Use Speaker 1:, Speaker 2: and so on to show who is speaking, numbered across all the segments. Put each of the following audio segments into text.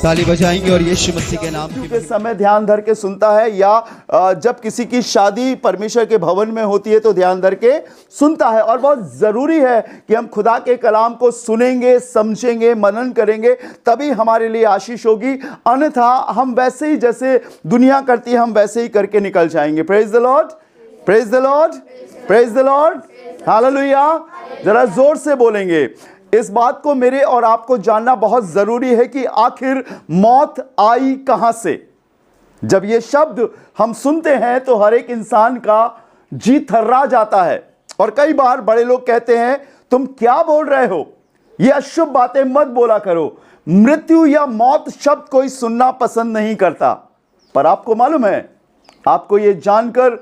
Speaker 1: ताली बजाएंगे और यीशु मसीह के नाम
Speaker 2: के समय ध्यान धर के सुनता है, या जब किसी की शादी परमेश्वर के भवन में होती है तो ध्यान धर के सुनता है। और बहुत ज़रूरी है कि हम खुदा के कलाम को सुनेंगे, समझेंगे, मनन करेंगे, तभी हमारे लिए आशीष होगी। अन्यथा हम वैसे ही जैसे दुनिया करती है हम वैसे ही करके निकल जाएंगे। Praise the Lord, praise the Lord, praise the Lord, hallelujah. जरा जोर से बोलेंगे। इस बात को मेरे और आपको जानना बहुत जरूरी है कि आखिर मौत आई कहां से। जब ये शब्द हम सुनते हैं तो हर एक इंसान का जी थर्रा जाता है। और कई बार बड़े लोग कहते हैं तुम क्या बोल रहे हो, ये अशुभ बातें मत बोला करो। मृत्यु या मौत शब्द कोई सुनना पसंद नहीं करता। पर आपको मालूम है, आपको ये जानकर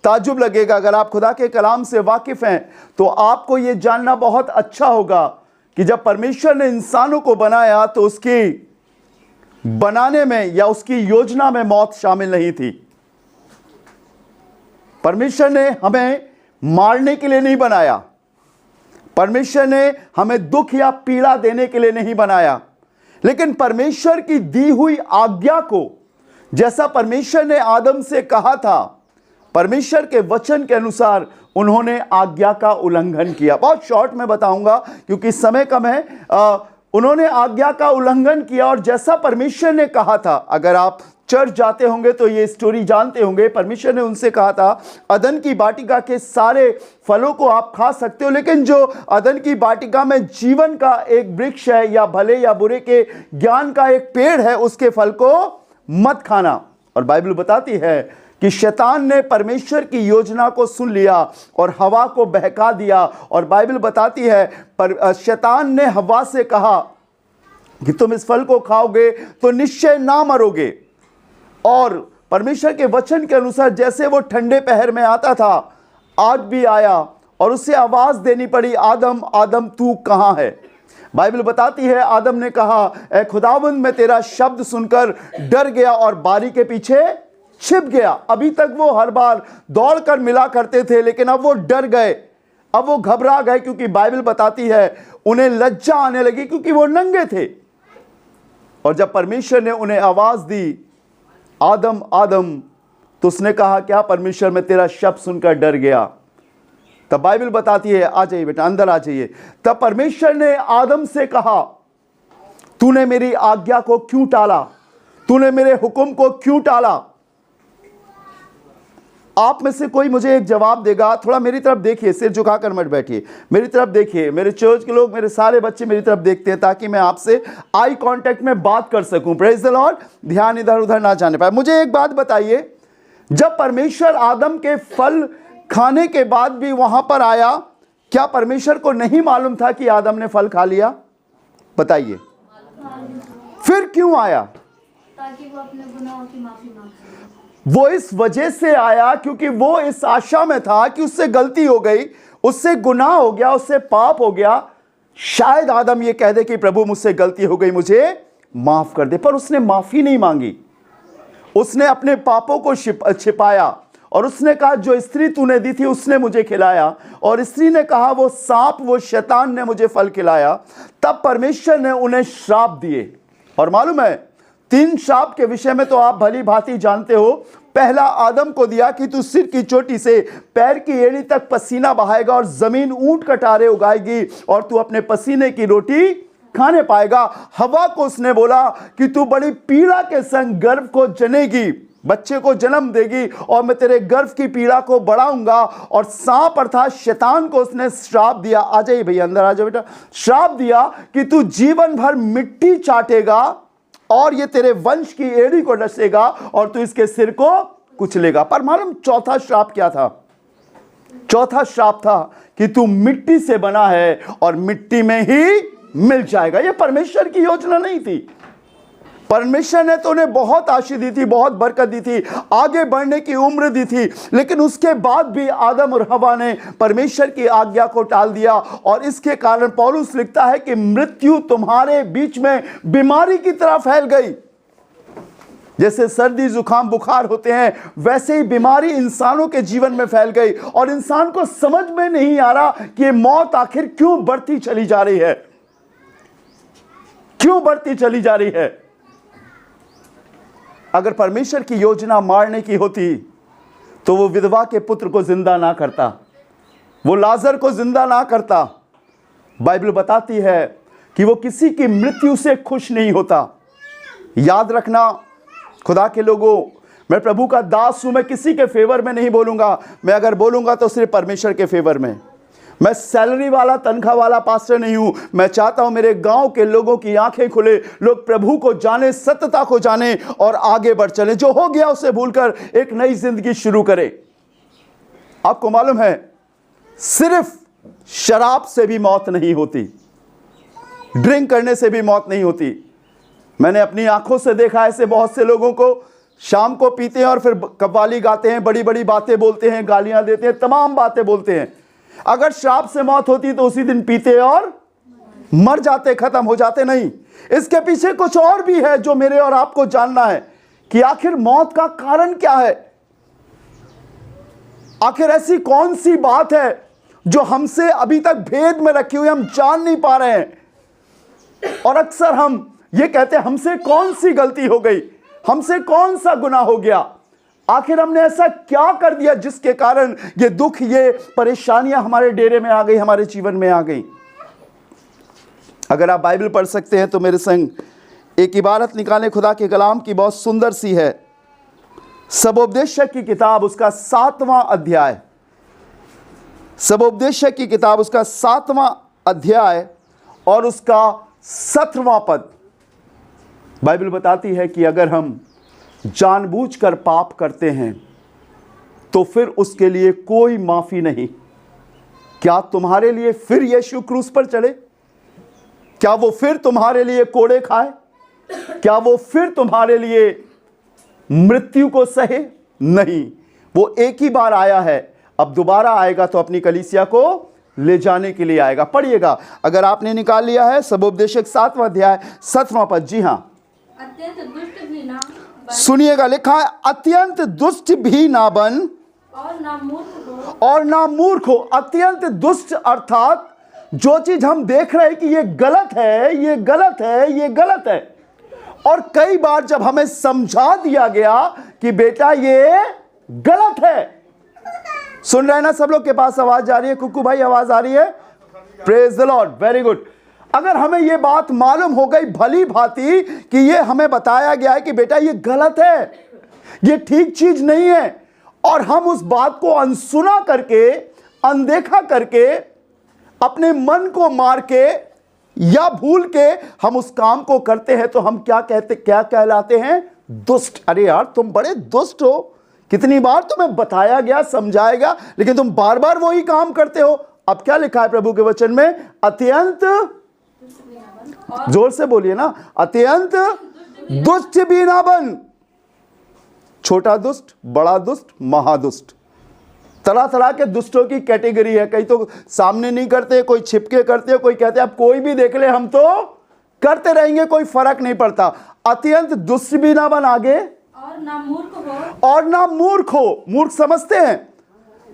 Speaker 2: ताजुब लगेगा, अगर आप खुदा के कलाम से वाकिफ हैं तो आपको ये जानना बहुत अच्छा होगा कि जब परमेश्वर ने इंसानों को बनाया तो उसकी बनाने में या उसकी योजना में मौत शामिल नहीं थी। परमेश्वर ने हमें मारने के लिए नहीं बनाया, परमेश्वर ने हमें दुख या पीड़ा देने के लिए नहीं बनाया, लेकिन परमेश्वर की दी हुई आज्ञा को, जैसा परमेश्वर ने आदम से कहा था, परमेश्वर के वचन के अनुसार उन्होंने आज्ञा का उल्लंघन किया। बहुत शॉर्ट में बताऊंगा क्योंकि समय कम है। उन्होंने आज्ञा का उल्लंघन किया और जैसा परमेश्वर ने कहा था, अगर आप चर्च जाते होंगे तो ये स्टोरी जानते होंगे, परमेश्वर ने उनसे कहा था अदन की वाटिका के सारे फलों को आप खा सकते हो, लेकिन जो अदन की वाटिका में जीवन का एक वृक्ष है या भले या बुरे के ज्ञान का एक पेड़ है, उसके फल को मत खाना। और बाइबल बताती है कि शैतान ने परमेश्वर की योजना को सुन लिया और हवा को बहका दिया। और बाइबल बताती है पर शैतान ने हवा से कहा कि तुम इस फल को खाओगे तो निश्चय ना मरोगे। और परमेश्वर के वचन के अनुसार जैसे वो ठंडे पहर में आता था, आज भी आया और उसे आवाज देनी पड़ी, आदम आदम तू कहां है। बाइबल बताती है आदम ने कहा, ए खुदावंद मैं तेरा शब्द सुनकर डर गया और बारी के पीछे छिप गया। अभी तक वो हर बार दौड़कर मिला करते थे, लेकिन अब वो डर गए, अब वो घबरा गए, क्योंकि बाइबल बताती है उन्हें लज्जा आने लगी क्योंकि वो नंगे थे। और जब परमेश्वर ने उन्हें आवाज दी आदम आदम, तो उसने कहा क्या परमेश्वर मैं तेरा शब्द सुनकर डर गया। तब बाइबल बताती है, आ जाइए बेटा अंदर आ जाइए। तब परमेश्वर ने आदम से कहा तूने मेरी आज्ञा को क्यों टाला, तूने मेरे हुक्म को क्यों टाला। आप में से कोई मुझे एक जवाब देगा, थोड़ा मेरी तरफ देखिए, सिर झुकाकर मत बैठिए, मेरी तरफ देखिए। मेरे चर्च के लोग, मेरे सारे बच्चे मेरी तरफ देखते हैं ताकि मैं आपसे आई कांटेक्ट में बात कर सकूं। Praise the Lord. ध्यान इधर उधर ना जाने पाए। मुझे एक बात बताइए, जब परमेश्वर आदम के फल खाने के बाद भी वहां पर आया, क्या परमेश्वर को नहीं मालूम था कि आदम ने फल खा लिया? बताइए, फिर क्यों आया?
Speaker 3: ताकि वो अपने गुनाहों की माफी मांग सके।
Speaker 2: वो इस वजह से आया क्योंकि वो इस आशा में था कि उससे गलती हो गई, उससे गुनाह हो गया, उससे पाप हो गया। शायद आदम ये कह दे कि प्रभु मुझसे गलती हो गई, मुझे माफ कर दे। पर उसने माफी नहीं मांगी, उसने अपने पापों को छिपाया और उसने कहा जो स्त्री तूने दी थी उसने मुझे खिलाया। और स्त्री ने कहा वो सांप, वो शैतान ने मुझे फल खिलाया। तब परमेश्वर ने उन्हें श्राप दिए। और मालूम है 3 श्राप के विषय में तो आप भली भांति जानते हो। पहला आदम को दिया कि तू सिर की चोटी से पैर की एड़ी तक पसीना बहाएगा और जमीन ऊंट कटारे उगाएगी और तू अपने पसीने की रोटी खाने पाएगा। हवा को उसने बोला कि तू बड़ी पीड़ा के संग गर्भ को जनेगी, बच्चे को जन्म देगी और मैं तेरे गर्भ की पीड़ा को बढ़ाऊंगा। और सांप अर्थात शैतान को उसने श्राप दिया, आ जाइए भैया अंदर आ जाओ बेटा, श्राप दिया कि तू जीवन भर मिट्टी चाटेगा और ये तेरे वंश की एड़ी को डसेगा और तू इसके सिर को कुचलेगा। पर मालूम चौथा श्राप क्या था? चौथा श्राप था कि तू मिट्टी से बना है और मिट्टी में ही मिल जाएगा। ये परमेश्वर की योजना नहीं थी। परमेश्वर ने तो उन्हें बहुत आशीष दी थी, बहुत बरकत दी थी, आगे बढ़ने की उम्र दी थी, लेकिन उसके बाद भी आदम और हवा ने परमेश्वर की आज्ञा को टाल दिया। और इसके कारण पौलुस लिखता है कि मृत्यु तुम्हारे बीच में बीमारी की तरह फैल गई। जैसे सर्दी जुकाम बुखार होते हैं, वैसे ही बीमारी इंसानों के जीवन में फैल गई और इंसान को समझ में नहीं आ रहा कि मौत आखिर क्यों बढ़ती चली जा रही है, क्यों बढ़ती चली जा रही है। अगर परमेश्वर की योजना मारने की होती तो वो विधवा के पुत्र को जिंदा ना करता, वो लाजर को जिंदा ना करता। बाइबल बताती है कि वो किसी की मृत्यु से खुश नहीं होता। याद रखना खुदा के लोगों, मैं प्रभु का दास हूं, मैं किसी के फेवर में नहीं बोलूंगा। मैं अगर बोलूंगा तो सिर्फ परमेश्वर के फेवर में। मैं सैलरी वाला, तनख्वाह वाला पास्टर नहीं हूं। मैं चाहता हूं मेरे गांव के लोगों की आंखें खुले, लोग प्रभु को जाने, सत्यता को जाने और आगे बढ़ चले। जो हो गया उसे भूलकर एक नई जिंदगी शुरू करें। आपको मालूम है, सिर्फ शराब से भी मौत नहीं होती, ड्रिंक करने से भी मौत नहीं होती। मैंने अपनी आंखों से देखा ऐसे बहुत से लोगों को, शाम को पीते हैं और फिर कव्वाली गाते हैं, बड़ी बड़ी बातें बोलते हैं, गालियां देते हैं, तमाम बातें बोलते हैं। अगर शराब से मौत होती तो उसी दिन पीते और मर जाते, खत्म हो जाते। नहीं, इसके पीछे कुछ और भी है जो मेरे और आपको जानना है कि आखिर मौत का कारण क्या है। आखिर ऐसी कौन सी बात है जो हमसे अभी तक भेद में रखी हुई, हम जान नहीं पा रहे हैं। और अक्सर हम ये कहते हैं हमसे कौन सी गलती हो गई, हमसे कौन सा गुनाह हो गया, आखिर हमने ऐसा क्या कर दिया जिसके कारण ये दुख, ये परेशानियां हमारे डेरे में आ गई, हमारे जीवन में आ गई। अगर आप बाइबल पढ़ सकते हैं तो मेरे संग एक इबारत निकालें खुदा के कलाम की, बहुत सुंदर सी है। सबोपदेशक की किताब उसका 7वां अध्याय, सबोपदेशक की किताब उसका 7वां अध्याय और उसका 17वां पद। बाइबल बताती है कि अगर हम जानबूझकर पाप करते हैं तो फिर उसके लिए कोई माफी नहीं। क्या तुम्हारे लिए फिर यीशु क्रूस पर चढ़े? क्या वो फिर तुम्हारे लिए कोड़े खाए? क्या वो फिर तुम्हारे लिए मृत्यु को सहे? नहीं, वो एक ही बार आया है, अब दोबारा आएगा तो अपनी कलीसिया को ले जाने के लिए आएगा। पढ़िएगा, अगर आपने निकाल लिया है, सबोपदेशक 7वां अध्याय 7वां पद। जी हां,
Speaker 3: अत्यंत दुष्ट भी ना बन
Speaker 2: सुनिएगा, लिखा है अत्यंत दुष्ट भी ना बन
Speaker 3: और ना मूर्ख हो।
Speaker 2: और ना मूर्ख हो। अत्यंत दुष्ट अर्थात जो चीज हम देख रहे हैं कि ये गलत है, ये गलत है, ये गलत है, और कई बार जब हमें समझा दिया गया कि बेटा ये गलत है। सुन रहे हैं ना सब लोग के पास आवाज आ रही है? कुकू भाई आवाज आ रही है? Praise the Lord, very good. अगर हमें यह बात मालूम हो गई भली भांति कि ये हमें बताया गया है कि बेटा ये गलत है, ये ठीक चीज नहीं है, और हम उस बात को अनसुना करके, अनदेखा करके, अपने मन को मार के या भूल के हम उस काम को करते हैं, तो हम क्या कहलाते हैं? दुष्ट। अरे यार तुम बड़े दुष्ट हो, कितनी बार तुम्हें बताया गया, समझाया गया, लेकिन तुम बार बार वही काम करते हो। अब क्या लिखा है प्रभु के वचन में? अत्यंत, जोर से बोलिए ना, अत्यंत दुष्ट भी ना बन। छोटा दुष्ट, बड़ा दुष्ट, महादुष्ट, तरह तरह के दुष्टों की कैटेगरी है। कई तो सामने नहीं करते, कोई छिपके करते, कोई कहते अब कोई भी देख ले हम तो करते रहेंगे, कोई फर्क नहीं पड़ता। अत्यंत दुष्ट भी ना बन, आगे,
Speaker 3: और ना मूर्ख हो।
Speaker 2: और ना मूर्ख हो। मूर्ख समझते हैं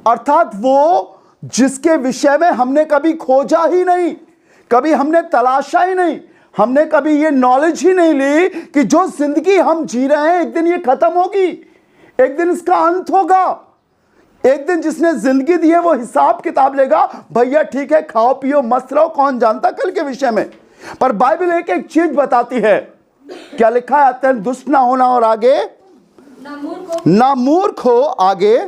Speaker 2: अर्थात वो जिसके विषय में हमने कभी खोजा ही नहीं, कभी हमने तलाशा ही नहीं, हमने कभी ये नॉलेज ही नहीं ली कि जो जिंदगी हम जी रहे हैं एक दिन ये खत्म होगी, एक दिन इसका अंत होगा। एक दिन जिसने जिंदगी दी है वो हिसाब किताब लेगा। भैया ठीक है, खाओ पियो मस्त रहो, कौन जानता कल के विषय में। पर बाइबल एक एक चीज बताती है। क्या लिखा है? अत्यंत दुष्ट ना होना, और आगे ना मूर्ख हो, आगे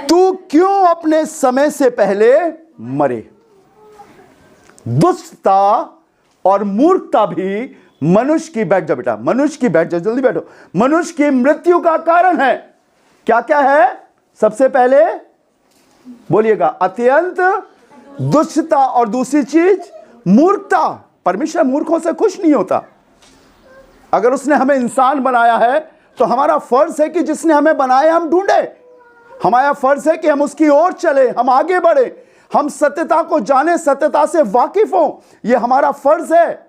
Speaker 2: तू क्यों अपने समय से पहले मरे। दुष्टता और मूर्खता भी मनुष्य की, बैठ जा बेटा, मनुष्य की, बैठ जा जल्दी बैठो, मनुष्य की मृत्यु का कारण है। क्या क्या है? सबसे पहले बोलिएगा, अत्यंत दुष्टता, और दूसरी चीज मूर्खता। परमेश्वर मूर्खों से खुश नहीं होता। अगर उसने हमें इंसान बनाया है तो हमारा फर्ज है कि जिसने हमें बनाया हम ढूंढे, हमारा फर्ज है कि हम उसकी ओर चले, हम आगे बढ़े, हम सत्यता को जाने, सत्यता से वाकिफ हों, यह हमारा फर्ज है।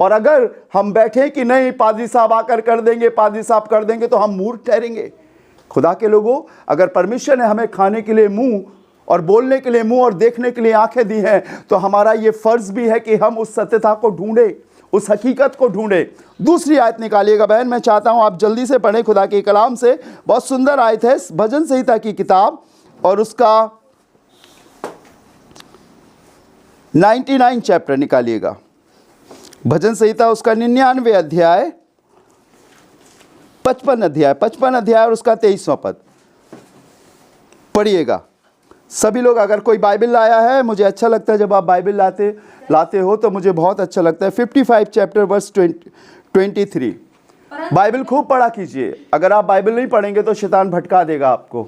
Speaker 2: और अगर हम बैठे कि नहीं पादरी साहब आकर कर देंगे, पादरी साहब कर देंगे, तो हम मूर्ख ठहरेंगे। खुदा के लोगों, अगर परमेश्वर ने हमें खाने के लिए मुंह और बोलने के लिए मुंह और देखने के लिए आंखें दी हैं, तो हमारा ये फर्ज भी है कि हम उस सत्यता को ढूंढें, उस हकीकत को ढूंढें। दूसरी आयत निकालिएगा बहन, मैं चाहता हूं आप जल्दी से पढ़ें खुदा के कलाम से। बहुत सुंदर आयत है, भजन संहिता की किताब और उसका 99 चैप्टर निकालिएगा। भजन संहिता उसका 99 अध्याय 55 अध्याय और उसका 23वां पद पढ़िएगा। सभी लोग, अगर कोई बाइबल लाया है, मुझे अच्छा लगता है जब आप बाइबल लाते हो तो मुझे बहुत अच्छा लगता है। 55 चैप्टर वर्स 23। बाइबल खूब पढ़ा कीजिए। अगर आप बाइबल नहीं पढ़ेंगे तो शैतान भटका देगा आपको।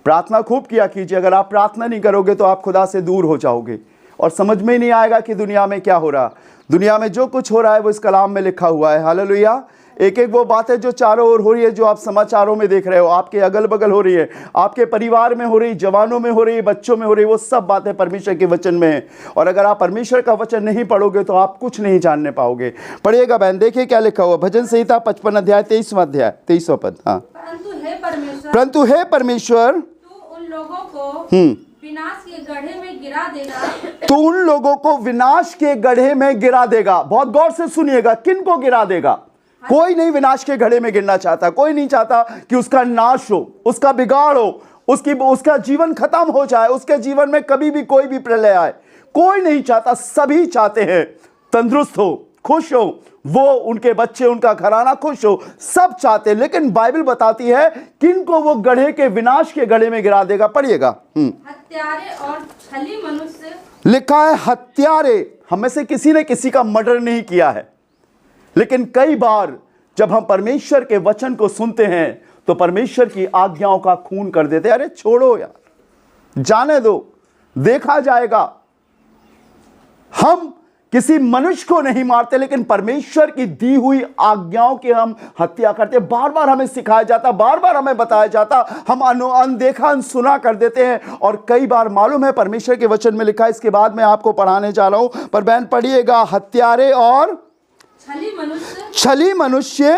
Speaker 2: प्रार्थना खूब किया कीजिए। अगर आप प्रार्थना नहीं करोगे तो आप खुदा से दूर हो जाओगे और समझ में ही नहीं आएगा कि दुनिया में क्या हो रहा। दुनिया में जो कुछ हो रहा है वो इस कलाम में लिखा हुआ है। हालेलुया। एक एक वो बातें जो चारों ओर हो रही है, जो आप समाचारों में देख रहे हो, आपके अगल बगल हो रही है, आपके परिवार में हो रही, जवानों में हो रही, बच्चों में हो रही, वो सब बातें परमेश्वर के वचन में है। और अगर आप परमेश्वर का वचन नहीं पढ़ोगे तो आप कुछ नहीं जानने पाओगे। पढ़िएगा बहन, देखिए क्या लिखा हुआ। भजन संहिता 55 अध्याय 23वां पद। हाँ, परंतु हे परमेश्वर
Speaker 3: तू उन लोगों को विनाश के गड्ढे में गिरा देगा।
Speaker 2: तो उन लोगों को विनाश के गड्ढे में गिरा देगा। बहुत गौर से सुनिएगा, किन को गिरा देगा? कोई नहीं विनाश के गड्ढे में गिरना चाहता। कोई नहीं चाहता कि उसका नाश हो, उसका बिगाड़ हो, उसका जीवन खत्म हो जाए, उसके जीवन में कभी भी कोई भी प्रलय आए। कोई नहीं चाहता। सभी चाहते हैं तंदुरुस्त हो, खुश हो, वो, उनके बच्चे, उनका घराना खुश हो, सब चाहते हैं। लेकिन बाइबल बताती है किनको वो गड्ढे के, विनाश के गड्ढे में गिरा देगा। पढ़िएगा।
Speaker 3: हत्यारे और छली मनुष्य।
Speaker 2: लिखा है हत्यारे। हम में से किसी ने किसी का मर्डर नहीं किया है, लेकिन कई बार जब हम परमेश्वर के वचन को सुनते हैं तो परमेश्वर की आज्ञाओं का खून कर देते हैं। अरे छोड़ो यार, जाने दो, देखा जाएगा। हम किसी मनुष्य को नहीं मारते, लेकिन परमेश्वर की दी हुई आज्ञाओं की हम हत्या करते। बार बार हमें सिखाया जाता, बार बार हमें बताया जाता, हम अनदेखा अनसुना कर देते हैं। और कई बार मालूम है परमेश्वर के वचन में लिखा है, इसके बाद मैं आपको पढ़ाने जा रहा हूं, पर बहन पढ़िएगा। हत्यारे और छली मनुष्य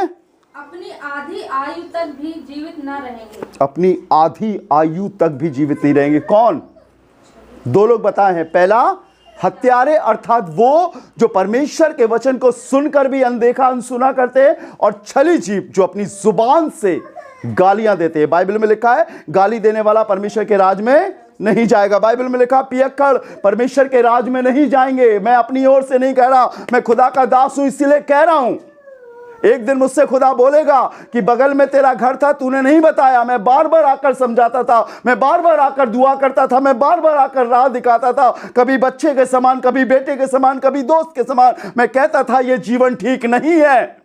Speaker 3: अपनी आधी आयु तक भी जीवित न रहेंगे।
Speaker 2: अपनी आधी आयु तक भी जीवित नहीं रहेंगे। कौन? दो लोग बताए हैं। पहला हत्यारे, अर्थात वो जो परमेश्वर के वचन को सुनकर भी अनदेखा अनसुना करते हैं, और छली जीव जो अपनी जुबान से गालियां देते हैं। बाइबल में लिखा है गाली देने वाला परमेश्वर के राज में नहीं जाएगा। बाइबल में लिखा पियक्कड़ परमेश्वर के राज में नहीं जाएंगे। मैं अपनी ओर से नहीं कह रहा, मैं खुदा का दास हूं इसलिए कह रहा हूं। एक दिन मुझसे खुदा बोलेगा कि बगल में तेरा घर था, तूने नहीं बताया। मैं बार बार आकर समझाता था, मैं बार बार आकर दुआ करता था, मैं बार बार आकर राह दिखाता था, कभी बच्चे के समान, कभी बेटे के समान, कभी दोस्त के समान। मैं कहता था यह जीवन ठीक नहीं है।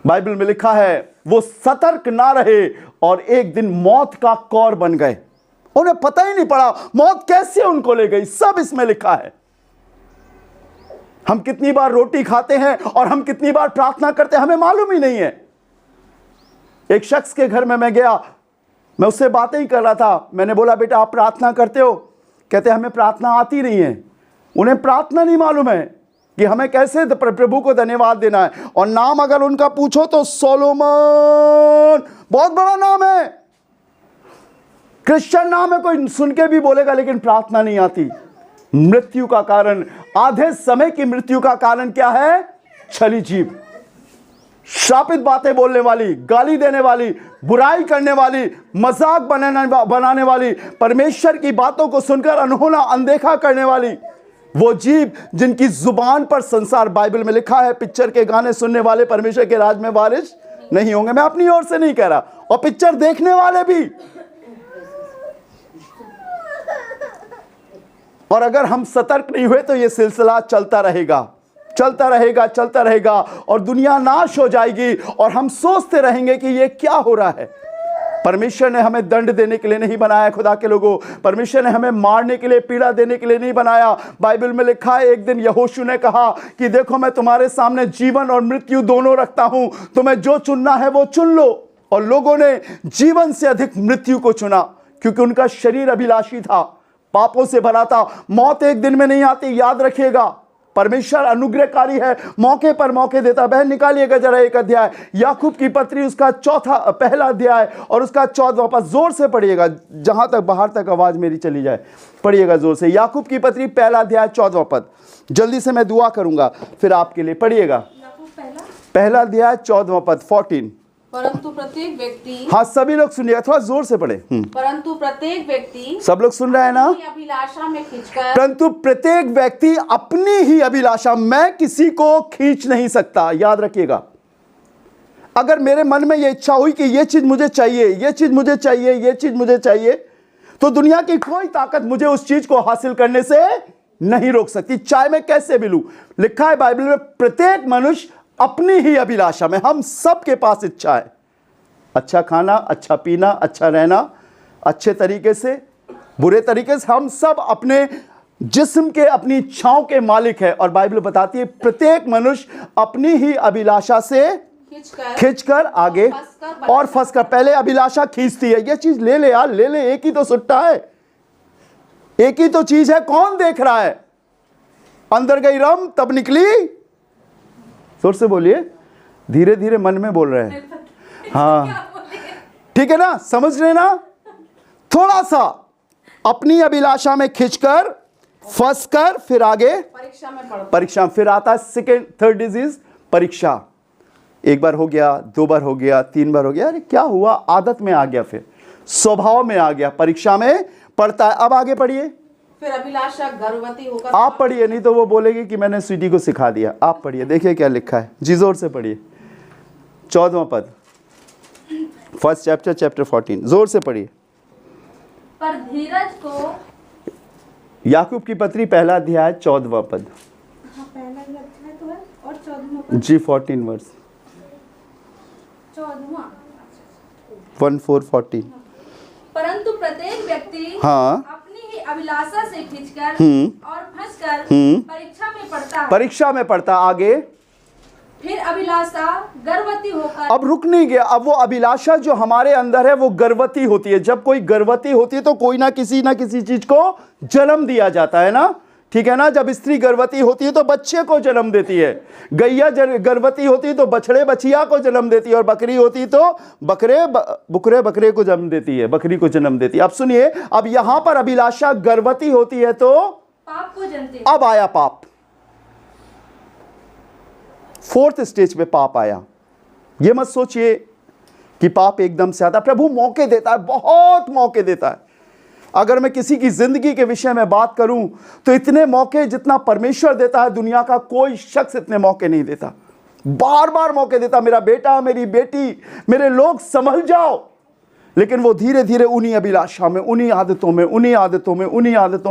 Speaker 2: बाइबल में लिखा है वो सतर्क ना रहे और एक दिन मौत का कौर बन गए। उन्हें पता ही नहीं पड़ा मौत कैसे उनको ले गई। सब इसमें लिखा है। हम कितनी बार रोटी खाते हैं और हम कितनी बार प्रार्थना करते हैं, हमें मालूम ही नहीं है। एक शख्स के घर में मैं गया, मैं उससे बातें ही कर रहा था। मैंने बोला बेटा आप प्रार्थना करते हो? कहते हमें प्रार्थना आती नहीं है। उन्हें प्रार्थना नहीं मालूम है कि हमें कैसे प्रभु को धन्यवाद देना है। और नाम अगर उनका पूछो तो सोलोमन, बहुत बड़ा नाम है, क्रिश्चियन नाम है, कोई सुन के भी बोलेगा, लेकिन प्रार्थना नहीं आती। मृत्यु का कारण, आधे समय की मृत्यु का कारण क्या है? छली जीव, श्रापित बातें बोलने वाली, गाली देने वाली, बुराई करने वाली, मजाक बनाने वाली, परमेश्वर की बातों को सुनकर अनहोना अनदेखा करने वाली, वो जीव जिनकी जुबान पर संसार। बाइबल में लिखा है पिक्चर के गाने सुनने वाले परमेश्वर के राज में वारिस नहीं होंगे। मैं अपनी ओर से नहीं कह रहा, और पिक्चर देखने वाले भी। और अगर हम सतर्क नहीं हुए तो यह सिलसिला चलता रहेगा, चलता रहेगा, चलता रहेगा, और दुनिया नाश हो जाएगी और हम सोचते रहेंगे कि यह क्या हो रहा है। परमेश्वर ने हमें दंड देने के लिए नहीं बनाया खुदा के लोगों। परमेश्वर ने हमें मारने के लिए, पीड़ा देने के लिए नहीं बनाया। बाइबल में लिखा है एक दिन यहोशू ने कहा कि देखो मैं तुम्हारे सामने जीवन और मृत्यु दोनों रखता हूं, तुम्हें जो चुनना है वो चुन लो। और लोगों ने जीवन से अधिक मृत्यु को चुना, क्योंकि उनका शरीर अभिलाषी था, पापों से भरा था। मौत एक दिन में नहीं आती, याद रखिएगा। परमेश्वर अनुग्रहकारी है, मौके पर मौके देता। बहन निकालिएगा जरा एक अध्याय, याकूब की पत्री, उसका पहला अध्याय और उसका 14वां पद। जोर से पढ़िएगा, जहां तक बाहर तक आवाज मेरी चली जाए, पढ़िएगा जोर से। याकूब की पत्री पहला अध्याय 14वां पद। जल्दी से मैं दुआ करूंगा फिर आपके लिए, पढ़िएगा। पहला अध्याय 14वां पद 14।
Speaker 3: परंतु प्रत्येक व्यक्ति,
Speaker 2: हाँ सभी लोग सुनिएगा, थोड़ा जोर से पढ़े।
Speaker 3: परंतु प्रत्येक व्यक्ति
Speaker 2: सब लोग सुन रहे हैं ना?
Speaker 3: अपनी अभिलाषा में खींचकर,
Speaker 2: परंतु प्रत्येक व्यक्ति अपनी ही अभिलाषा, मैं किसी को खींच नहीं सकता। याद रखिएगा, अगर मेरे मन में यह इच्छा हुई कि यह चीज मुझे चाहिए, यह चीज मुझे चाहिए, यह चीज मुझे चाहिए, तो दुनिया की कोई ताकत मुझे उस चीज को हासिल करने से नहीं रोक सकती, चाहे मैं कैसे भी लूं। लिखा है बाइबल में, प्रत्येक मनुष्य अपनी ही अभिलाषा में, हम सबके पास इच्छा है, अच्छा खाना, अच्छा पीना, अच्छा रहना, अच्छे तरीके से, बुरे तरीके से, हम सब अपने जिस्म के अपनी इच्छाओं के मालिक है। और बाइबल बताती है प्रत्येक मनुष्य अपनी ही अभिलाषा से खींचकर आगे और फंसकर, पहले अभिलाषा खींचती है, ये चीज ले ले यार, ले ले, एक ही तो सुट्टा है, एक ही तो चीज है, कौन देख रहा है? अंदर गई रम तब निकली, जोर से बोलिए, धीरे धीरे मन में बोल रहे हैं, हाँ ठीक है ना, समझ रहे ना? थोड़ा सा अपनी अभिलाषा में खींचकर, फंसकर, फिर आगे परीक्षा, फिर आता है सेकेंड थर्ड डिजीज, परीक्षा। एक बार हो गया, दो बार हो गया, तीन बार हो गया, अरे क्या हुआ, आदत में आ गया, फिर स्वभाव में आ गया, परीक्षा में पढ़ता है। अब आगे पढ़िए,
Speaker 3: फिर अभिलाषा गर्भवती होकर,
Speaker 2: आप पढ़िए, नहीं तो वो बोलेगी कि मैंने स्वीटी को सिखा दिया। आप पढ़िए, देखिए क्या लिखा है जी, जोर से पढ़िए। 14वां पद, फर्स्ट चैप्टर, चैप्टर 14, जोर से पढ़िए।
Speaker 3: पर धीरज को,
Speaker 2: याकूब की पत्री पहला अध्याय 14वां पद,
Speaker 3: पहला अध्याय तो है और 14वां पद,
Speaker 2: जी 14 वर्स,
Speaker 3: 14वां
Speaker 2: 14:14।
Speaker 3: परंतु प्रत्येक व्यक्ति
Speaker 2: हाँ
Speaker 3: अपनी ही अभिलाषा से खींचकर और फंसकर परीक्षा में पड़ता है,
Speaker 2: परीक्षा में पड़ता, आगे
Speaker 3: फिर अभिलाषा गर्भवती होकर,
Speaker 2: अब रुक नहीं गया, अब वो अभिलाषा जो हमारे अंदर है वो गर्भवती होती है। जब कोई गर्भवती होती है तो कोई ना किसी चीज को जन्म दिया जाता है ना, ठीक है ना? जब स्त्री गर्भवती होती है तो बच्चे को जन्म देती है, गैया गर्भवती होती है तो बछड़े बछिया को जन्म देती है, और बकरी होती तो बकरे को जन्म देती है, बकरी को जन्म देती है। अब सुनिए, अब यहां पर अभिलाषा गर्भवती होती है तो
Speaker 3: पाप को जन्म देती,
Speaker 2: अब आया पाप, फोर्थ स्टेज पे पाप आया। ये मत सोचिए कि पाप एकदम से आता, प्रभु मौके देता है, बहुत मौके देता है। अगर मैं किसी की जिंदगी के विषय में बात करूं तो इतने मौके जितना परमेश्वर देता है, दुनिया का कोई शख्स इतने मौके नहीं देता, बार बार मौके देता। मेरा बेटा, मेरी बेटी, मेरे लोग, संभल जाओ। लेकिन वो धीरे धीरे उन्हीं अभिलाषा में, उन्हीं आदतों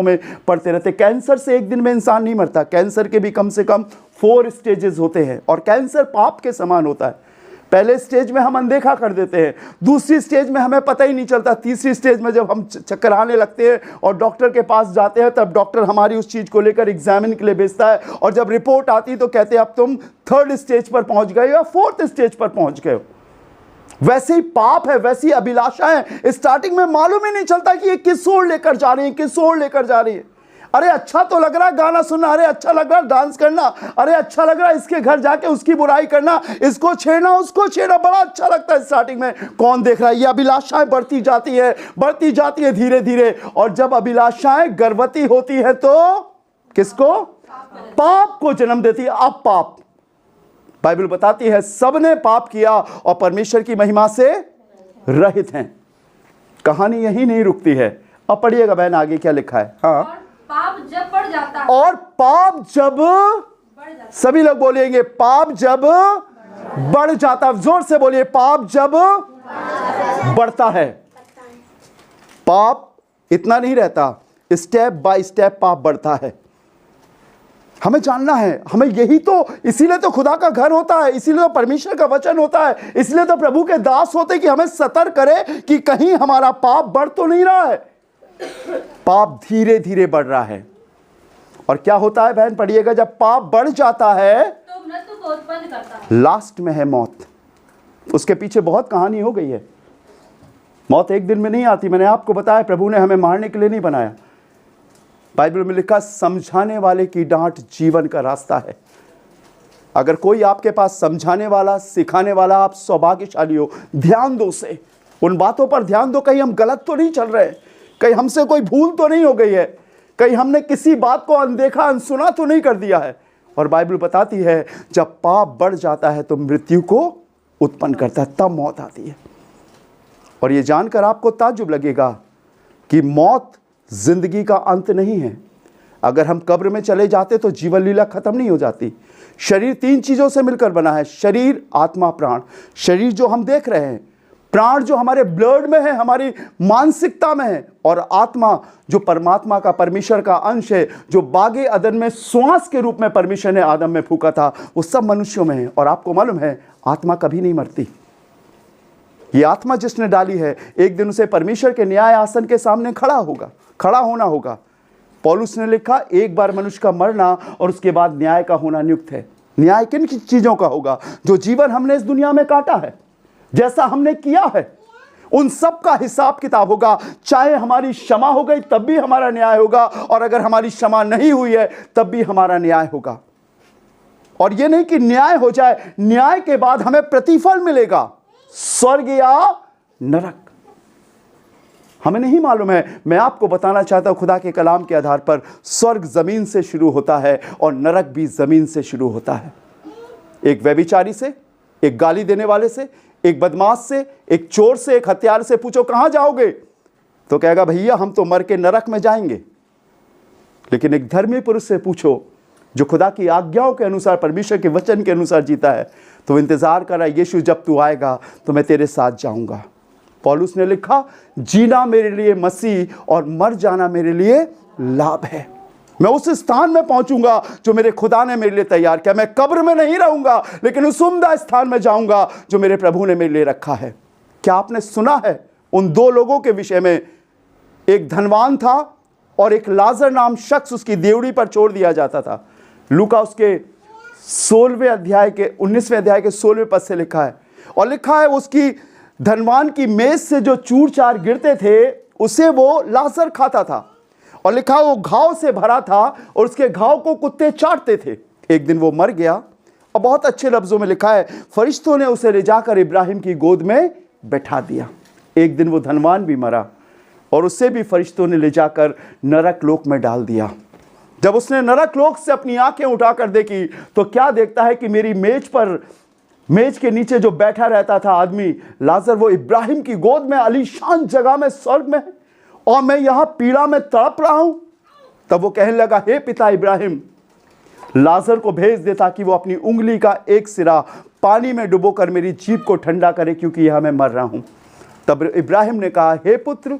Speaker 2: में पड़ते रहते। कैंसर से एक दिन में इंसान नहीं मरता, कैंसर के भी कम से कम 4 स्टेजेस होते हैं, और कैंसर पाप के समान होता है। पहले स्टेज में हम अनदेखा कर देते हैं, दूसरी स्टेज में हमें पता ही नहीं चलता, तीसरी स्टेज में जब हम चक्कर आने लगते हैं और डॉक्टर के पास जाते हैं, तब डॉक्टर हमारी उस चीज को लेकर एग्जामिन के लिए भेजता है, और जब रिपोर्ट आती है तो कहते हैं अब तुम 3rd स्टेज पर पहुंच गए हो या 4th स्टेज पर पहुंच गए हो। वैसे ही पाप है, वैसी अभिलाषाएं स्टार्टिंग में मालूम ही नहीं चलता कि ये किस ओर लेकर जा रही है, अरे अच्छा तो लग रहा है गाना सुनना, अरे अच्छा लग रहा है डांस करना, अरे अच्छा लग रहा है इसके घर जाके उसकी बुराई करना, इसको छेड़ना, उसको छेड़ना, बड़ा अच्छा लगता है स्टार्टिंग में। कौन देख रहा है? ये अभिलाषाएं बढ़ती जाती है धीरे धीरे, और जब अभिलाषाएं गर्भवती होती है तो किसको? पाप को जन्म देती है। अब पाप, बाइबल बताती है सबने पाप किया और परमेश्वर की महिमा से रहित हैं। कहानी यही नहीं रुकती है। अब पढ़िएगा बहन, आगे क्या लिखा है। हाँ,
Speaker 3: पाप जब बढ़ जाता है,
Speaker 2: और पाप जब, सभी लोग बोलेंगे पाप जब बढ़ जाता है, जोर से बोलिए, पाप जब बढ़ता है। पाप इतना नहीं रहता, स्टेप बाय स्टेप पाप बढ़ता है। हमें जानना है, हमें यही तो, इसीलिए तो खुदा का घर होता है, इसीलिए तो परमेश्वर का वचन होता है, इसलिए तो प्रभु के दास होते कि हमें सतर्क करे कि कहीं हमारा पाप बढ़ तो नहीं रहा है। पाप धीरे धीरे बढ़ रहा है, और क्या होता है बहन, पढ़िएगा, जब पाप बढ़ जाता है
Speaker 3: तो मृत्यु को उत्पन्न करता है,
Speaker 2: लास्ट में है मौत। उसके पीछे बहुत कहानी हो गई है। मौत एक दिन में नहीं आती, मैंने आपको बताया, प्रभु ने हमें मारने के लिए नहीं बनाया। बाइबल में लिखा, समझाने वाले की डांट जीवन का रास्ता है। अगर कोई आपके पास समझाने वाला, सिखाने वाला, आप सौभाग्यशाली हो। ध्यान दो उसे, उन बातों पर ध्यान दो, कहीं हम गलत तो नहीं चल रहे, कहीं हमसे कोई भूल तो नहीं हो गई है, कहीं हमने किसी बात को अनदेखा अनसुना तो नहीं कर दिया है। और बाइबल बताती है जब पाप बढ़ जाता है तो मृत्यु को उत्पन्न करता है, तब मौत आती है। और ये जानकर आपको ताज्जुब लगेगा कि मौत जिंदगी का अंत नहीं है। अगर हम कब्र में चले जाते तो जीवन लीला खत्म नहीं हो जाती। शरीर 3 चीजों से मिलकर बना है, शरीर, आत्मा, प्राण। शरीर जो हम देख रहे हैं, प्राण जो हमारे ब्लड में है, हमारी मानसिकता में है, और आत्मा जो परमात्मा का, परमेश्वर का अंश है, जो बागे अदन में श्वास के रूप में परमेश्वर ने आदम में फूंका था, वो सब मनुष्यों में है। और आपको मालूम है आत्मा कभी नहीं मरती। ये आत्मा जिसने डाली है, एक दिन उसे परमेश्वर के न्याय आसन के सामने खड़ा होना होगा। पौलुस ने लिखा, एक बार मनुष्य का मरना और उसके बाद न्याय का होना नियुक्त है। न्याय किन चीजों का होगा? जो जीवन हमने इस दुनिया में काटा है, जैसा हमने किया है, उन सब का हिसाब किताब होगा। चाहे हमारी क्षमा हो गई तब भी हमारा न्याय होगा, और अगर हमारी क्षमा नहीं हुई है तब भी हमारा न्याय होगा। और यह नहीं कि न्याय हो जाए, न्याय के बाद हमें प्रतिफल मिलेगा, स्वर्ग या नरक, हमें नहीं मालूम है। मैं आपको बताना चाहता हूं, खुदा के कलाम के आधार पर, स्वर्ग जमीन से शुरू होता है और नरक भी जमीन से शुरू होता है। एक व्यभिचारी से, एक गाली देने वाले से, एक बदमाश से, एक चोर से, एक हत्यार से पूछो कहां जाओगे, तो कहेगा भैया हम तो मर के नरक में जाएंगे। लेकिन एक धर्मी पुरुष से पूछो जो खुदा की आज्ञाओं के अनुसार, परमेश्वर के वचन के अनुसार जीता है, तो इंतजार कर रहा है, यीशु जब तू आएगा तो मैं तेरे साथ जाऊंगा। पौलुस ने लिखा, जीना मेरे लिए मसीह और मर जाना मेरे लिए लाभ है। मैं उस स्थान में पहुंचूंगा जो मेरे खुदा ने मेरे लिए तैयार किया। मैं कब्र में नहीं रहूंगा, लेकिन उस उम्दा स्थान में जाऊंगा जो मेरे प्रभु ने मेरे लिए रखा है। क्या आपने सुना है उन 2 लोगों के विषय में? एक धनवान था और एक लाजर नाम शख्स उसकी देवड़ी पर छोड़ दिया जाता था। लूका उसके 19वें अध्याय के 16वें पद से लिखा है, और लिखा है उसकी धनवान की मेज से जो चूर चार गिरते थे उसे वो लाजर खाता था, और लिखा वो घाव से भरा था और उसके घाव को कुत्ते चाटते थे। एक दिन वो मर गया, और बहुत अच्छे लफ्जों में लिखा है, फरिश्तों ने उसे ले जाकर इब्राहिम की गोद में बैठा दिया। एक दिन वो धनवान भी मरा और उससे भी फरिश्तों ने ले जाकर नरक लोक में डाल दिया। जब उसने नरक लोक से अपनी आंखें उठाकर देखी तो क्या देखता है कि मेरी मेज के नीचे जो बैठा रहता था आदमी लाजर, वो इब्राहिम की गोद में आलीशान जगह में स्वर्ग में है, और मैं यहां पीड़ा में तड़प रहा हूं। तब वो कहने लगा, हे पिता इब्राहिम, लाजर को भेज दे ताकि वो अपनी उंगली का एक सिरा पानी में डुबोकर मेरी जीभ को ठंडा करे, क्योंकि यहां मैं मर रहा हूं। तब इब्राहिम ने कहा, हे पुत्र,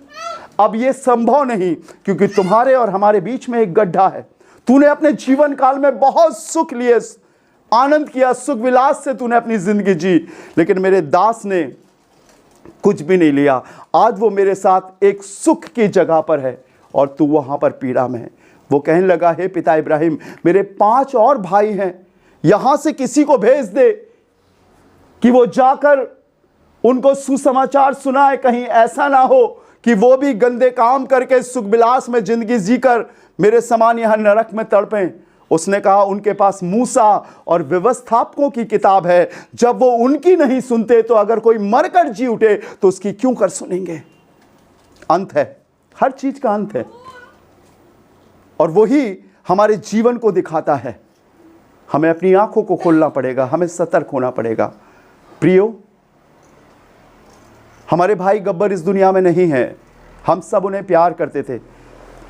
Speaker 2: अब यह संभव नहीं, क्योंकि तुम्हारे और हमारे बीच में एक गड्ढा है। तूने अपने जीवन काल में बहुत सुख लिए, आनंद किया, सुख विलास से तूने अपनी जिंदगी जी, लेकिन मेरे दास ने कुछ भी नहीं लिया। आज वो मेरे साथ एक सुख की जगह पर है और तू वहां पर पीड़ा में है। वो कहने लगा, हे पिता इब्राहिम, मेरे 5 और भाई हैं, यहां से किसी को भेज दे कि वो जाकर उनको सुसमाचार सुनाए। कहीं ऐसा ना हो कि वो भी गंदे काम करके सुख विलास में जिंदगी जीकर मेरे समान यहां नरक में तड़पें। उसने कहा, उनके पास मूसा और व्यवस्थापकों की किताब है, जब वो उनकी नहीं सुनते तो अगर कोई मरकर जी उठे तो उसकी क्यों कर सुनेंगे। अंत है, हर चीज का अंत है, और वही हमारे जीवन को दिखाता है। हमें अपनी आंखों को खोलना पड़ेगा, हमें सतर्क होना पड़ेगा। प्रियो, हमारे भाई गब्बर इस दुनिया में नहीं है, हम सब उन्हें प्यार करते थे,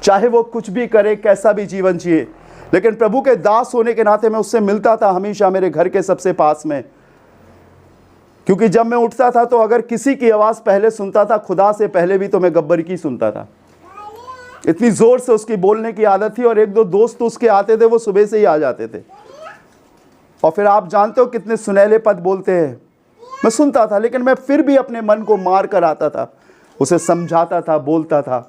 Speaker 2: चाहे वो कुछ भी करे, कैसा भी जीवन जिए, लेकिन प्रभु के दास होने के नाते मैं उससे मिलता था हमेशा मेरे घर के सबसे पास में। क्योंकि जब मैं उठता था तो अगर किसी की आवाज़ पहले सुनता था, खुदा से पहले भी, तो मैं गब्बर की सुनता था। इतनी ज़ोर से उसकी बोलने की आदत थी, और 1-2 दोस्त तो उसके आते थे, वो सुबह से ही आ जाते थे, और फिर आप जानते हो कितने सुनहले पद बोलते हैं। मैं सुनता था, लेकिन मैं फिर भी अपने मन को मार कर आता था, उसे समझाता था, बोलता था।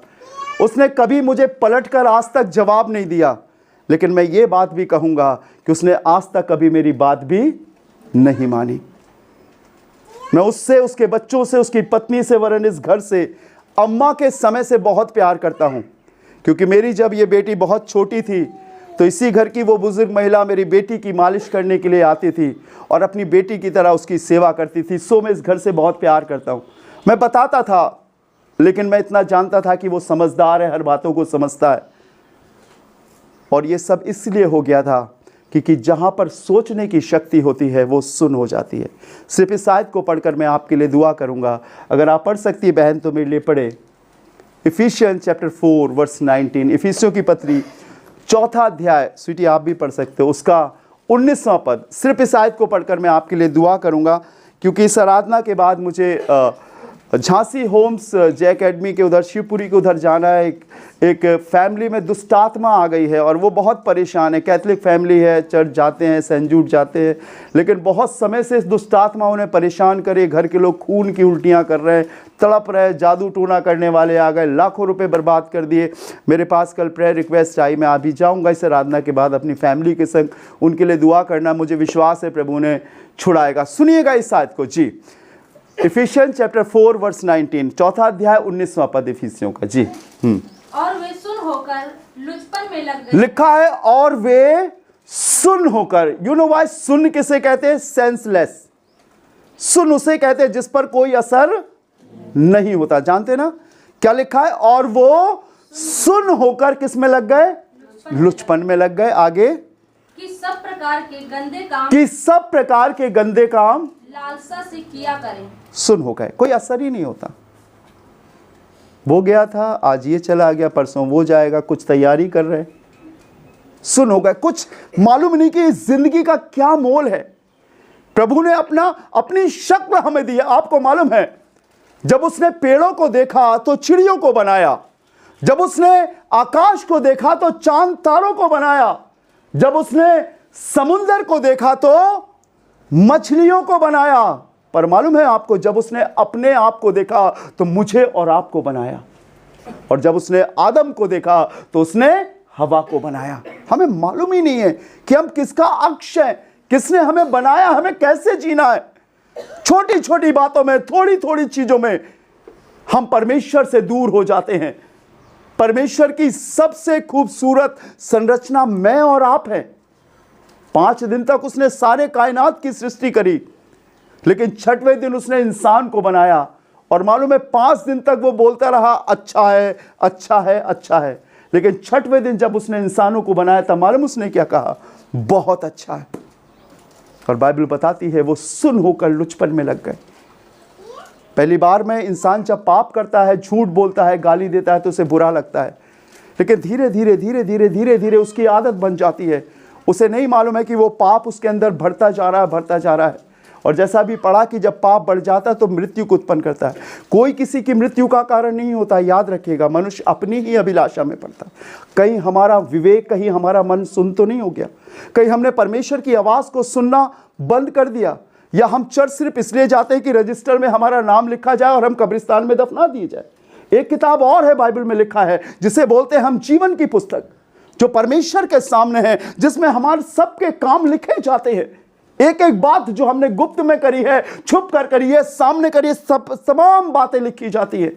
Speaker 2: उसने कभी मुझे पलटकर आज तक जवाब नहीं दिया, लेकिन मैं ये बात भी कहूँगा कि उसने आज तक कभी मेरी बात भी नहीं मानी। मैं उससे, उसके बच्चों से, उसकी पत्नी से, वरन इस घर से, अम्मा के समय से बहुत प्यार करता हूँ, क्योंकि मेरी जब ये बेटी बहुत छोटी थी तो इसी घर की वो बुजुर्ग महिला मेरी बेटी की मालिश करने के लिए आती थी और अपनी बेटी की तरह उसकी सेवा करती थी। सो मैं इस घर से बहुत प्यार करता हूँ। मैं बताता था, लेकिन मैं इतना जानता था कि वो समझदार है, हर बातों को समझता है। और ये सब इसलिए हो गया था क्योंकि जहाँ पर सोचने की शक्ति होती है वो सुन हो जाती है। सिर्फ इस आयत को पढ़कर मैं आपके लिए दुआ करूँगा। अगर आप पढ़ सकती है बहन तो मेरे लिए पढ़े। इफिशियंस चैप्टर 4 वर्स 19, इफिसियों की पत्री 4 अध्याय, स्वीटी आप भी पढ़ सकते हो, उसका 19वां पद। सिर्फ इस आयत को पढ़कर मैं आपके लिए दुआ करूँगा, क्योंकि इस आराधना के बाद मुझे झांसी होम्स जे अकेडमी के उधर शिवपुरी के उधर जाना है। एक फैमिली में दुष्ट आत्मा आ गई है और वो बहुत परेशान है। कैथलिक फैमिली है, चर्च जाते हैं, सेंट जूड जाते हैं, लेकिन बहुत समय से इस दुष्ट आत्मा उन्हें परेशान करे। घर के लोग खून की उल्टियाँ कर रहे हैं, तड़प रहे, जादू टोना करने वाले आ गए, लाखों रुपए बर्बाद कर दिए। मेरे पास कल प्रेयर रिक्वेस्ट आई, मैं अभी जाऊँगा इस आराधना के बाद अपनी फैमिली के संग उनके लिए दुआ करना। मुझे विश्वास है प्रभु ने छुड़ाएगा। सुनिएगा इस आयत को जी। इफिशियंस चैप्टर 4 वर्स 19, 4 अध्याय 19वां पद इफिसियों का जी।
Speaker 3: और वे सुन होकर लुचपन में लग गए।
Speaker 2: लिखा है और वे सुन होकर। यू नो व्हाई सुन किसे कहते हैं? सेंसलेस। सुन उसे कहते हैं जिस पर कोई असर नहीं होता। जानते ना क्या लिखा है? और वो सुन होकर किस में लग गए? लुचपन में लग गए। आगे
Speaker 3: कि सब प्रकार के गंदे काम,
Speaker 2: कि सब प्रकार के गंदे काम
Speaker 3: लालसा से किया करें।
Speaker 2: सुन हो गए, कोई असर ही नहीं होता। वो गया था, आज ये चला गया, परसों वो जाएगा, कुछ तैयारी कर रहे, सुन हो गए। कुछ मालूम नहीं कि इस जिंदगी का क्या मोल है। प्रभु ने अपनी शक्ल हमें दी है। आपको मालूम है, जब उसने पेड़ों को देखा तो चिड़ियों को बनाया, जब उसने आकाश को देखा तो चांद तारों को बनाया, जब उसने समुंदर को देखा तो मछलियों को बनाया। पर मालूम है आपको, जब उसने अपने आप को देखा तो मुझे और आपको बनाया, और जब उसने आदम को देखा तो उसने हवा को बनाया। हमें मालूम ही नहीं है कि हम किसका अंश है, किसने हमें बनाया, हमें कैसे जीना है। छोटी छोटी बातों में, थोड़ी थोड़ी चीजों में हम परमेश्वर से दूर हो जाते हैं। परमेश्वर की सबसे खूबसूरत संरचना मैं और आप हैं। 5 दिन तक उसने सारे कायनात की सृष्टि करी, लेकिन 6वें दिन उसने इंसान को बनाया। और मालूम है 5 दिन तक वो बोलता रहा अच्छा है, अच्छा है, अच्छा है। लेकिन 6वें दिन जब उसने इंसानों को बनाया तब मालूम उसने क्या कहा? बहुत अच्छा है। और बाइबल बताती है वो सुन होकर लुचपन में लग गए। पहली बार में इंसान जब पाप करता है, झूठ बोलता है, गाली देता है तो उसे बुरा लगता है, लेकिन धीरे धीरे धीरे धीरे धीरे धीरे उसकी आदत बन जाती है। उसे नहीं मालूम है कि वो पाप उसके अंदर बढ़ता जा रहा है, बढ़ता जा रहा है। और जैसा भी पढ़ा कि जब पाप बढ़ जाता है तो मृत्यु को उत्पन्न करता है। कोई किसी की मृत्यु का कारण नहीं होता, याद रखिएगा। मनुष्य अपनी ही अभिलाषा में पड़ता। कहीं हमारा विवेक, कहीं हमारा मन सुन तो नहीं हो गया, कहीं हमने परमेश्वर की आवाज़ को सुनना बंद कर दिया, या हम चर्च सिर्फ इसलिए जाते हैं कि रजिस्टर में हमारा नाम लिखा जाए और हम कब्रिस्तान में दफना दिए जाए। एक किताब और है बाइबल में लिखा है जिसे बोलते हैं हम जीवन की पुस्तक, जो परमेश्वर के सामने है, जिसमें हमारे सबके काम लिखे जाते हैं। एक एक बात जो हमने गुप्त में करी है, छुप कर करी है, सामने करी है, सब तमाम बातें लिखी जाती है।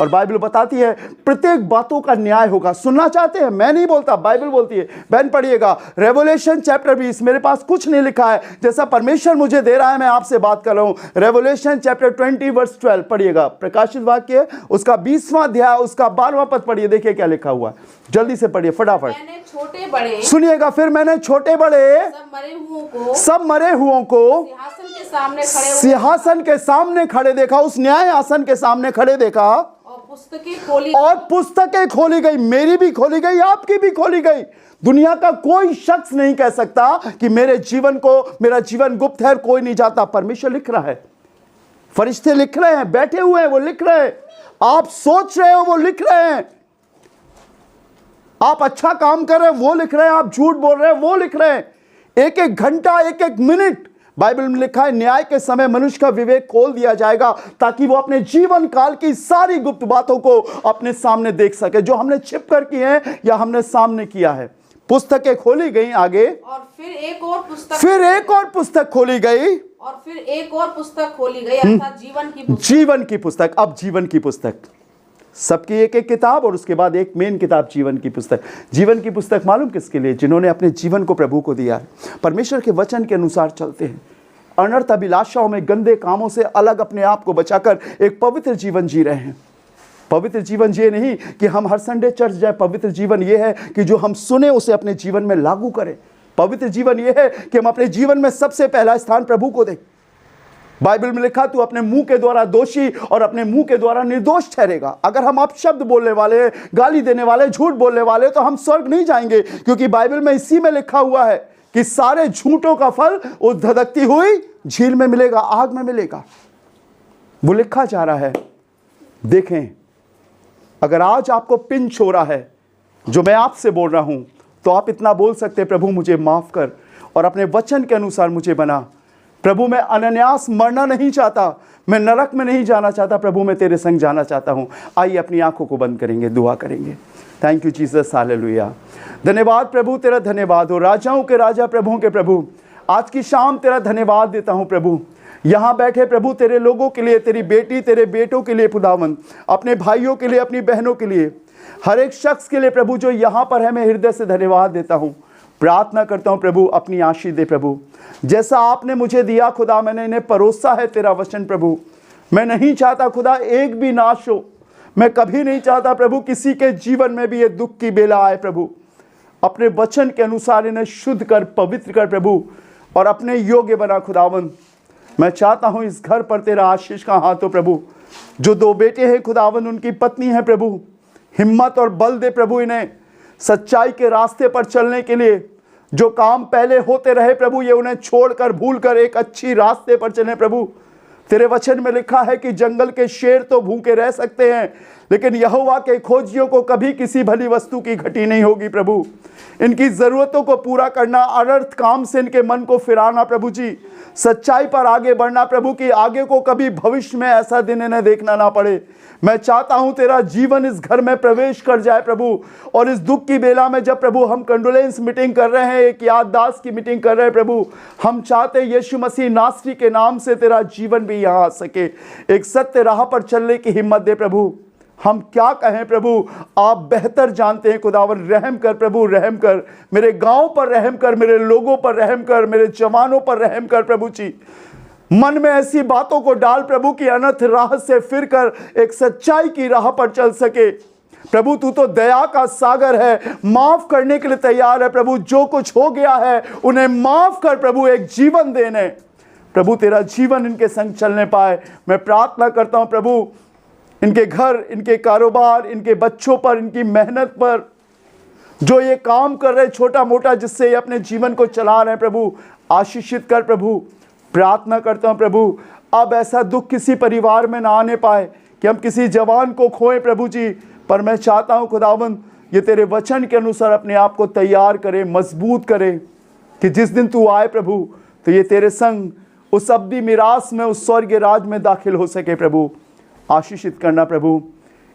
Speaker 2: और बाइबल बताती है प्रत्येक बातों का न्याय होगा। सुनना चाहते हैं? मैं नहीं बोलता, बाइबल बोलती है। बहन पढ़िएगा रेवोल्यूशन चैप्टर 20। मेरे पास कुछ नहीं लिखा है, जैसा परमेश्वर मुझे दे रहा है मैं आपसे बात कर रहा हूं। रेवोल्यूशन चैप्टर 20 वर्स 12 पढ़िएगा। प्रकाशित वाक्य उसका 20वां अध्याय उसका 12वां पद पढ़िए। देखिए क्या लिखा हुआ है, जल्दी से पढ़िए फटाफट।
Speaker 3: मैंने छोटे बड़े,
Speaker 2: सुनिएगा, फिर मैंने छोटे बड़े सब मरे हुओं को सिंहासन के सामने खड़े देखा, उस न्याय आसन के सामने खड़े देखा, और पुस्तकें खोली गई। मेरी भी खोली गई, आपकी भी खोली गई। दुनिया का कोई शख्स नहीं कह सकता कि मेरा जीवन गुप्त है, कोई नहीं जाता। परमेश्वर लिख रहा है, फरिश्ते लिख रहे हैं, बैठे हुए हैं, वो लिख रहे हैं। आप सोच रहे हो, वो लिख रहे हैं। आप अच्छा काम कर रहे हैं, वो लिख रहे हैं। आप झूठ बोल रहे हैं, वो लिख रहे हैं। एक एक घंटा, एक एक मिनट बाइबल में लिखा है न्याय के समय मनुष्य का विवेक खोल दिया जाएगा, ताकि वो अपने जीवन काल की सारी गुप्त बातों को अपने सामने देख सके, जो हमने छिप कर की है या हमने सामने किया है। पुस्तकें खोली गई। आगे,
Speaker 3: और फिर एक और पुस्तक
Speaker 2: खोली गई,
Speaker 3: और फिर एक और पुस्तक खोली गई, अर्थात जीवन की पुस्तक।
Speaker 2: जीवन की पुस्तक। अब जीवन की पुस्तक, सबकी एक एक किताब और उसके बाद एक मेन किताब जीवन की पुस्तक। जीवन की पुस्तक मालूम किसके लिए? जिन्होंने अपने जीवन को प्रभु को दिया है, परमेश्वर के वचन के अनुसार चलते हैं, अनर्थ अभिलाषाओं में, गंदे कामों से अलग अपने आप को बचाकर एक पवित्र जीवन जी रहे हैं। पवित्र जीवन ये नहीं कि हम हर संडे चर्च जाए, पवित्र जीवन ये है कि जो हम सुने उसे अपने जीवन में लागू करें। पवित्र जीवन ये है कि हम अपने जीवन में सबसे पहला स्थान प्रभु को दें। बाइबल में लिखा, तू अपने मुंह के द्वारा दोषी और अपने मुंह के द्वारा निर्दोष ठहरेगा। अगर हम अपशब्द बोलने वाले, गाली देने वाले, झूठ बोलने वाले, तो हम स्वर्ग नहीं जाएंगे, क्योंकि बाइबल में इसी में लिखा हुआ है कि सारे झूठों का फल उस धधकती हुई झील में मिलेगा, आग में मिलेगा। वो लिखा जा रहा है। देखें, अगर आज आपको पिंच हो रहा है जो मैं आपसे बोल रहा हूं, तो आप इतना बोल सकते, प्रभु मुझे माफ कर और अपने वचन के अनुसार मुझे बना। प्रभु मैं अनन्यास मरना नहीं चाहता, मैं नरक में नहीं जाना चाहता, प्रभु मैं तेरे संग जाना चाहता हूं। आइए अपनी आंखों को बंद करेंगे, दुआ करेंगे। Thank you Jesus, hallelujah. धन्यवाद प्रभु, तेरा धन्यवाद हो। राजाओं के राजा, प्रभुओं के प्रभु, आज की शाम तेरा धन्यवाद देता हूं प्रभु। यहाँ बैठे प्रभु तेरे लोगों के लिए, तेरी बेटी, तेरे बेटों के लिए खुदावन, अपने भाइयों के लिए, अपनी बहनों के लिए, हर एक शख्स के लिए प्रभु जो यहाँ पर है, मैं हृदय से धन्यवाद देता हूँ। प्रार्थना करता हूँ प्रभु, अपनी आशीष दे प्रभु। जैसा आपने मुझे दिया खुदा, मैंने इन्हें परोसा है तेरा वचन प्रभु। मैं नहीं चाहता खुदा एक भी नाश हो, मैं कभी नहीं चाहता प्रभु किसी के जीवन में भी ये दुख की बेला आए प्रभु। अपने वचन के अनुसार इन्हें शुद्ध कर, पवित्र कर प्रभु, और अपने योग्य बना खुदावन। मैं चाहता हूँ इस घर पर तेरा आशीष का हाथ हो प्रभु। जो दो बेटे हैं खुदावन, उनकी पत्नी है प्रभु, हिम्मत और बल दे प्रभु इन्हें सच्चाई के रास्ते पर चलने के लिए। जो काम पहले होते रहे प्रभु, ये उन्हें छोड़कर, भूलकर एक अच्छी रास्ते पर चले प्रभु। तेरे वचन में लिखा है कि जंगल के शेर तो भूखे रह सकते हैं, लेकिन यहोवा के खोजियों को कभी किसी भली वस्तु की घटी नहीं होगी प्रभु। इनकी ज़रूरतों को पूरा करना, अनर्थ काम से इनके मन को फिराना प्रभु जी, सच्चाई पर आगे बढ़ना प्रभु, कि आगे को कभी भविष्य में ऐसा दिन इन्हें देखना ना पड़े। मैं चाहता हूं तेरा जीवन इस घर में प्रवेश कर जाए प्रभु। और इस दुख की बेला में जब प्रभु हम कंडोलेंस मीटिंग कर रहे हैं, एक याददाश्त की मीटिंग कर रहे हैं प्रभु, हम चाहते हैं यीशु मसीह नासरी के नाम से तेरा जीवन भी यहाँ आ सके। एक सत्य राह पर चलने की हिम्मत दे प्रभु। हम क्या कहें प्रभु, आप बेहतर जानते हैं खुदावन। रहम कर प्रभु, रहम कर, मेरे गांव पर रहम कर, मेरे लोगों पर रहम कर, मेरे जवानों पर रहम कर प्रभु जी। मन में ऐसी बातों को डाल प्रभु कि अनर्थ राह से फिरकर एक सच्चाई की राह पर चल सके प्रभु। तू तो दया का सागर है, माफ करने के लिए तैयार है प्रभु। जो कुछ हो गया है उन्हें माफ कर प्रभु, एक जीवन देने प्रभु, तेरा जीवन इनके संग चलने पाए। मैं प्रार्थना करता हूं प्रभु, इनके घर, इनके कारोबार, इनके बच्चों पर, इनकी मेहनत पर, जो ये काम कर रहे छोटा मोटा, जिससे ये अपने जीवन को चला रहे हैं प्रभु, आशीषित कर प्रभु। प्रार्थना करता हूं प्रभु, अब ऐसा दुख किसी परिवार में ना आने पाए कि हम किसी जवान को खोएं प्रभु जी। पर मैं चाहता हूं खुदावन, ये तेरे वचन के अनुसार अपने आप को तैयार करे, मजबूत करे, कि जिस दिन तू आए प्रभु, तो ये तेरे संग उस अब्दी मिरास में, उस स्वर्गीय राज में दाखिल हो सके प्रभु। आशीषित करना प्रभु।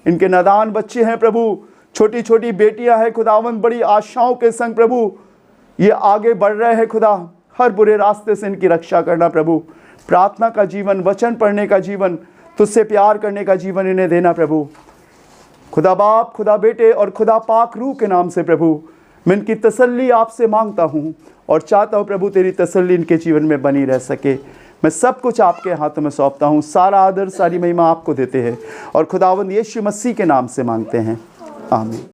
Speaker 2: इनके नादान बच्चे हैं प्रभु, छोटी छोटी बेटियां हैं खुदावन, बड़ी आशाओं के संग प्रभु ये आगे बढ़ रहे हैं खुदा। हर बुरे रास्ते से इनकी रक्षा करना प्रभु। प्रार्थना का जीवन, वचन पढ़ने का जीवन, तुझसे प्यार करने का जीवन इन्हें देना प्रभु। खुदा बाप, खुदा बेटे और खुदा पाक रूह के नाम से प्रभु, मैं इनकी तसल्ली आपसे मांगता हूँ और चाहता हूँ प्रभु तेरी तसल्ली इनके जीवन में बनी रह सके। मैं सब कुछ आपके हाथों में सौंपता हूँ। सारा आदर, सारी महिमा आपको देते हैं और खुदावंद यीशु मसीह के नाम से मांगते हैं, आमीन।